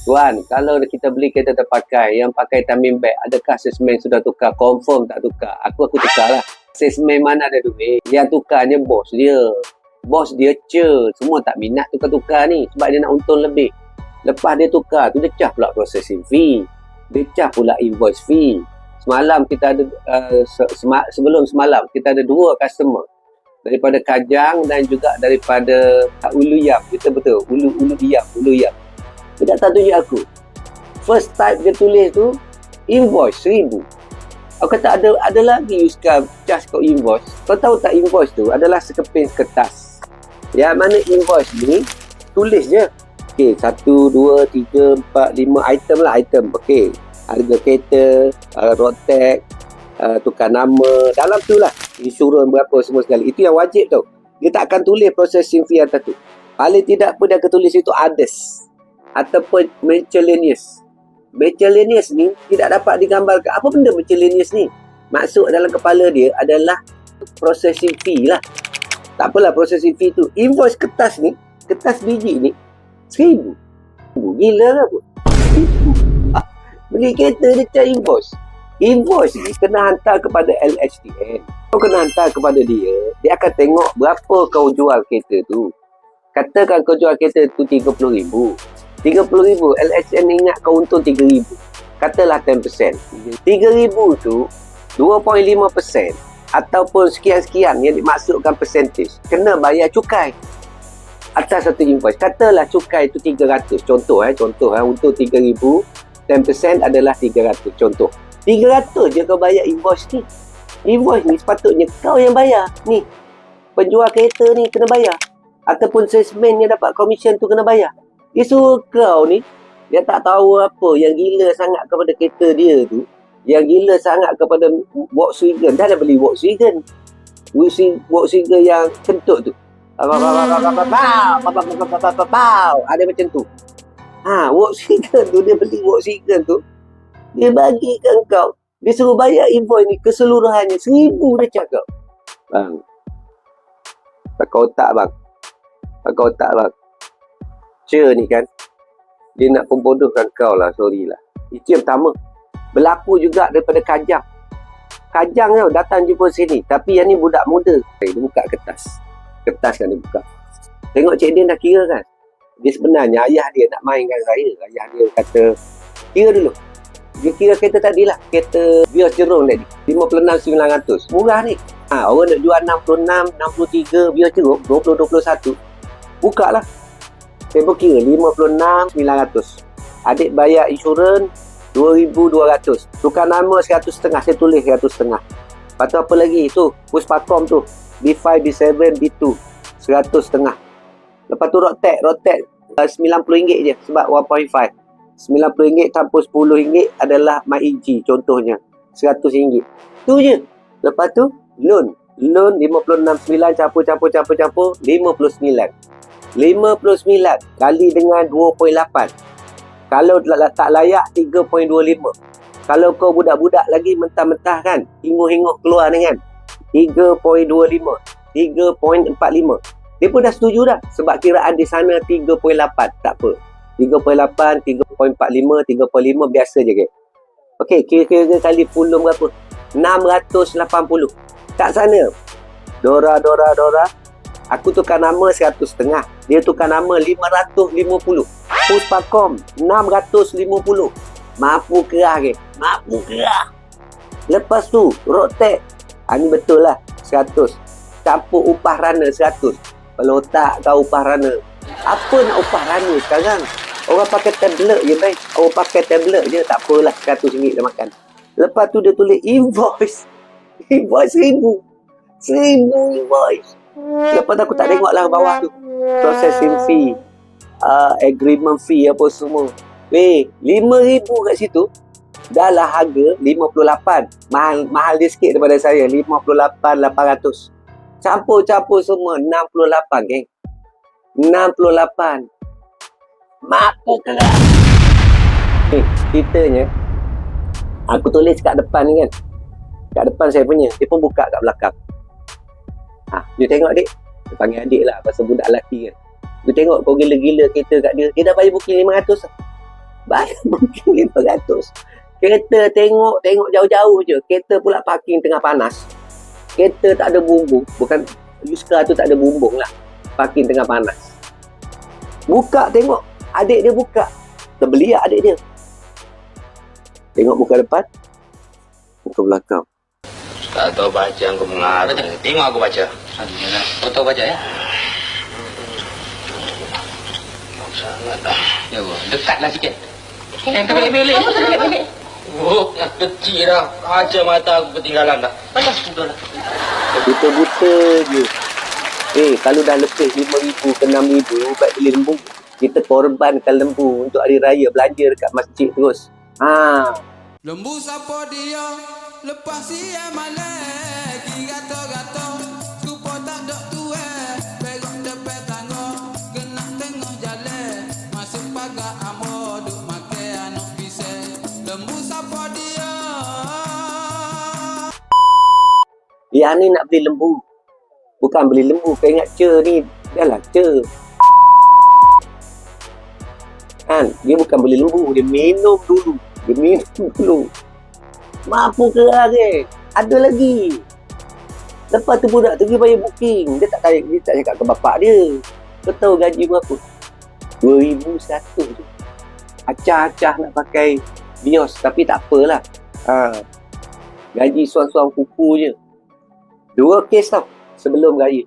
Tuan, kalau kita beli kereta terpakai yang pakai timing belt, adakah salesman sudah tukar? Confirm tak tukar. Aku tukar lah. Salesman mana ada duit? Yang tukarnya bos dia. Bos dia semua tak minat tukar-tukar ni sebab dia nak untung lebih. Lepas dia tukar tu, dia cah pula processing fee. Dia cah pula invoice fee. Semalam kita ada, sebelum semalam, kita ada 2 customer. Daripada Kajang dan juga daripada Ulu Yam. Kita betul, Ulu Yam. Dia datang tunjuk aku. First type dia tulis tu, invoice 1,000. Aku kata ada lagi you sekarang charge kau invoice. Kau tahu tak invoice tu adalah sekeping kertas. Yang mana invoice ni, tulis je. Okay, 1, 2, 3, 4, 5 item lah item. Okay, harga kereta, road tax, tukar nama. Dalam tu lah, insurans berapa semua sekali. Itu yang wajib tau. Dia tak akan tulis processing fee atas tu. Paling tidak pun dia akan tulis itu others. Ataupun miscellaneous. Miscellaneous ni tidak dapat digambarkan. Apa benda miscellaneous ni? Maksud dalam kepala dia adalah processing fee lah. Tak apalah processing fee tu. Invoice kertas ni, kertas biji ni, 1,000. Gila lah pun. 1,000. Beli kereta dia cari invoice. Invoice ni kena hantar kepada LHDN. Kau kena hantar kepada dia. Dia akan tengok berapa kau jual kereta tu. Katakan kau jual kereta tu 30,000. 30,000, LHDN ingat kau untung 3,000. Katalah 10%. 3,000 tu 2.5% ataupun sekian-sekian yang dimaksudkan percentage kena bayar cukai atas satu invoice. Katalah cukai itu 300. Contoh untuk 3,000, 10% adalah 300. Contoh 300 je kau bayar invoice ni. Invoice ni sepatutnya kau yang bayar. Ni penjual kereta ni kena bayar, ataupun salesman yang dapat komisen tu kena bayar. Dia suruh kau ni, dia tak tahu apa, yang gila sangat kepada kereta dia tu, yang gila sangat kepada Volkswagen. Dah ada beli Volkswagen yang kentut tu. Ada macam tu. Volkswagen tu, dia beli Volkswagen tu, dia bagikan kau, dia suruh bayar invoice ni keseluruhannya 1,000 dia cakap. Bang, pakai otak bang. Ni kan, dia nak pembodohkan kau lah, sorry lah. Itu yang pertama. Berlaku juga daripada Kajang tau, datang jumpa sini. Tapi yang ni budak muda. Dia buka kertas kan dia buka. Tengok Cik Din dah kira kan. Dia sebenarnya ayah dia nak mainkan saya. Ayah dia kata, kira dulu. Dia kira kereta tadi lah, kereta Vios Jerung tadi, 56,900. Murah ni. Orang nak jual 66, 63, Vios Jerung 20, 21. Buka lah. Saya berkira 56,900. Adik bayar insurans 2,200. Tukar nama 100.5. Saya tulis 100.5. Lepas tu apa lagi? Tu Puspakom tu, B5, B7, B2, 100.5. Lepas tu road tax RM90 je sebab 1.5. RM90 tanpa RM10 adalah MyEG contohnya, RM100. Tu je. Lepas tu loan 56.9 campur 59 kali dengan 2.8. Kalau tak layak 3.25. Kalau kau budak-budak lagi mentah-mentah kan, hinguh-hinguh keluar ni kan, 3.25, 3.45. Dia pun dah setuju dah sebab kiraan di sana 3.8. Tak apa, 3.8, 3.45, 3.5 biasa je ke. Okey, kira-kira kali pulung berapa? 680. Kat sana Dora aku tukar nama 100.5. Dia tukar nama 550. Puspakom 650. Mampu kerah ke? Mampu kerah. Lepas tu road tax, ni betul lah 100. Campur upah rana 100. Kalau tak kau upah rana. Apa nak upah rana sekarang? Orang pakai tablet je baik. Orang pakai tablet je, tak apalah, RM100 dah makan. Lepas tu dia tulis invoice 1,000 invoice. Lepas tu aku tak tengok lah bawah tu, processing fee, agreement fee apa semua. RM5,000 kat situ. Dah lah harga 58. Mahal dia sikit daripada saya, 58,800. Campur semua 68 geng. 68. Mampu keras. Ceritanya, aku tulis kat depan ni kan. Kat depan saya punya, dia pun buka kat belakang. Dia tengok adik. Dia panggil adik lah pasal budak lelaki kan. Dia tengok kau gila-gila kereta kat dia. Dia dah bayar booking 500 lah. Bayar booking 500. Kereta tengok jauh-jauh je. Kereta pula parking tengah panas. Kereta tak ada bumbung. Bukan Yuska tu tak ada bumbung lah. Parking tengah panas. Buka tengok. Adik dia buka. Terbeli lah adik dia. Tengok muka depan. Muka belakang. Tak tahu baca aku mengarut. Tengok aku baca. Kau tahu baca ya? Sangat dah. Ya, dekatlah sikit. Yang terbelik-belik. Oh, yang kecil dah. Kaca mata aku ketinggalan dah. Panas sudah lah. Buta-buta je. Kalau dah lebih 5,000 ke 6,000 buat beli lembu. Kita korbankan lembu untuk hari raya belanja dekat masjid terus. Lembu siapa dia? Lepas siang malam gato-gato. Kupo tak dok tuwe. Perok tepi tangga. Genak tengah jalan. Masuk pagar amo duk makan anak pisang. Lembu siapa dia? Yang ni nak beli lembu. Bukan beli lembu. Kau ingat ce ni. Dah lah ce. Kan? Dia bukan beli lembu. Dia minum dulu. Mampu ke lagi? Ada lagi. Lepas tu budak tu pergi bayar booking. Dia tak cakap ke bapak dia. Kau tahu gaji berapa? 2,100 tu. Acah-acah nak pakai bios. Tapi tak apalah. Gaji suang-suang kuku je. 2 kes tau. Sebelum raya.